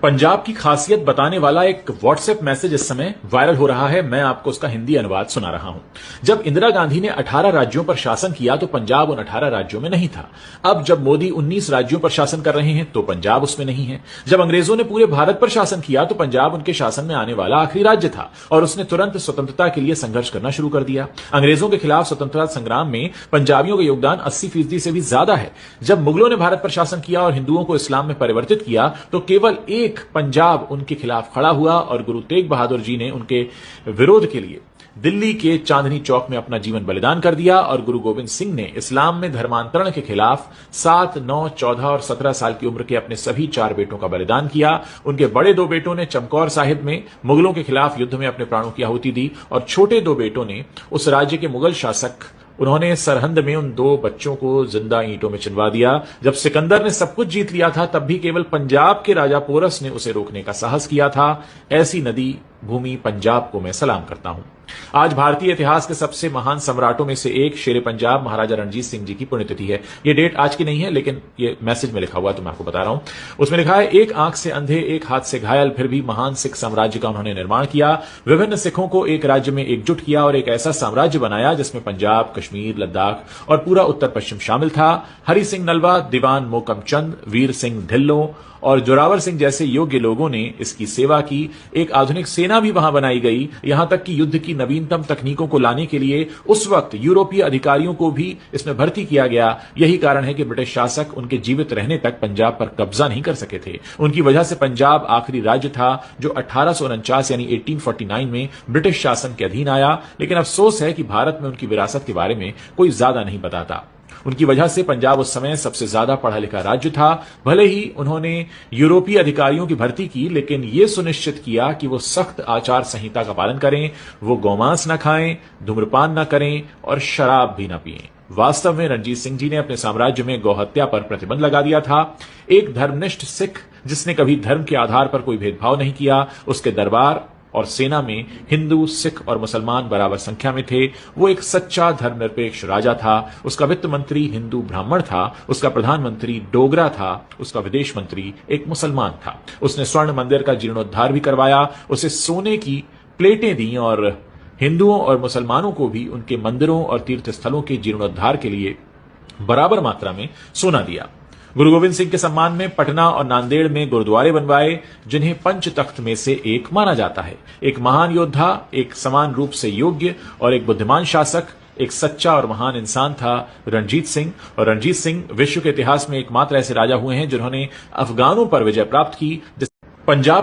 पंजाब की खासियत बताने वाला एक व्हाट्सएप मैसेज इस समय वायरल हो रहा है। मैं आपको उसका हिंदी अनुवाद सुना रहा हूं। जब इंदिरा गांधी ने 18 राज्यों पर शासन किया तो पंजाब उन 18 राज्यों में नहीं था। अब जब मोदी 19 राज्यों पर शासन कर रहे हैं तो पंजाब उसमें नहीं है। जब अंग्रेजों ने पूरे भारत पर शासन किया तो पंजाब उनके शासन में आने वाला आखिरी राज्य था और उसने तुरंत स्वतंत्रता के लिए संघर्ष करना शुरू कर दिया। अंग्रेजों के खिलाफ स्वतंत्रता संग्राम में पंजाबियों का योगदान 80% से भी ज्यादा है। जब मुगलों ने भारत पर शासन किया और हिंदुओं को इस्लाम में परिवर्तित किया तो केवल एक पंजाब उनके खिलाफ खड़ा हुआ और गुरु तेग बहादुर जी ने उनके विरोध के लिए दिल्ली के चांदनी चौक में अपना जीवन बलिदान कर दिया और गुरु गोविंद सिंह ने इस्लाम में धर्मांतरण के खिलाफ 7, 9, 14 और 17 साल की उम्र के अपने सभी 4 बेटों का बलिदान किया। उनके बड़े 2 बेटों ने चमकौर साहिब में मुगलों के खिलाफ युद्ध में अपने प्राणों की आहुति दी और छोटे 2 बेटों ने उस राज्य के मुगल शासक उन्होंने सरहंद में उन 2 बच्चों को जिंदा ईंटों में चिनवा दिया। जब सिकंदर ने सब कुछ जीत लिया था तब भी केवल पंजाब के राजा पोरस ने उसे रोकने का साहस किया था। ऐसी नदी भूमि पंजाब को मैं सलाम करता हूं। आज भारतीय इतिहास के सबसे महान सम्राटों में से एक शेर पंजाब महाराजा रणजीत सिंह जी की पुण्यतिथि है। यह डेट आज की नहीं है लेकिन यह मैसेज में लिखा हुआ तो मैं आपको बता रहा हूं। उसमें लिखा है, एक आंख से अंधे, एक हाथ से घायल, फिर भी महान सिख साम्राज्य का उन्होंने निर्माण किया। विभिन्न सिखों को एक राज्य में एकजुट किया और एक ऐसा साम्राज्य बनाया जिसमें पंजाब, कश्मीर, लद्दाख और पूरा उत्तर पश्चिम शामिल था। हरि सिंह नलवा, दीवान मोकम चंद, वीर सिंह ढिल्लों और जोरावर सिंह जैसे योग्य लोगों ने इसकी सेवा की। एक आधुनिक सेना भी वहां बनाई गई। यहां तक कि युद्ध की नवीनतम तकनीकों को लाने के लिए उस वक्त यूरोपीय अधिकारियों को भी इसमें भर्ती किया गया। यही कारण है कि ब्रिटिश शासक उनके जीवित रहने तक पंजाब पर कब्जा नहीं कर सके थे। उनकी वजह से पंजाब आखिरी राज्य था जो 1849 यानी 1849 में ब्रिटिश शासन के अधीन आया। लेकिन अफसोस है कि भारत में उनकी विरासत के बारे में कोई ज्यादा नहीं बताता। उनकी वजह से पंजाब उस समय सबसे ज्यादा पढ़ा लिखा राज्य था। भले ही उन्होंने यूरोपीय अधिकारियों की भर्ती की लेकिन यह सुनिश्चित किया कि वो सख्त आचार संहिता का पालन करें, वो गौमांस न खाएं, धूम्रपान न करें और शराब भी न पिएं। वास्तव में रणजीत सिंह जी ने अपने साम्राज्य में गौहत्या पर प्रतिबंध लगा दिया था। एक धर्मनिष्ठ सिख जिसने कभी धर्म के आधार पर कोई भेदभाव नहीं किया, उसके दरबार और सेना में हिंदू, सिख और मुसलमान बराबर संख्या में थे। वो एक सच्चा धर्मनिरपेक्ष राजा था। उसका वित्त मंत्री हिंदू ब्राह्मण था, उसका प्रधानमंत्री डोगरा था, उसका विदेश मंत्री एक मुसलमान था। उसने स्वर्ण मंदिर का जीर्णोद्धार भी करवाया, उसे सोने की प्लेटें दी और हिंदुओं और मुसलमानों को भी उनके मंदिरों और तीर्थ स्थलों के जीर्णोद्धार के लिए बराबर मात्रा में सोना दिया। गुरु गोविंद सिंह के सम्मान में पटना और नांदेड़ में गुरुद्वारे बनवाए जिन्हें पंच तख्त में से एक माना जाता है। एक महान योद्धा, एक समान रूप से योग्य और एक बुद्धिमान शासक, एक सच्चा और महान इंसान था रणजीत सिंह। और रणजीत सिंह विश्व के इतिहास में एकमात्र ऐसे राजा हुए हैं जिन्होंने अफगानों पर विजय प्राप्त की। पंजाब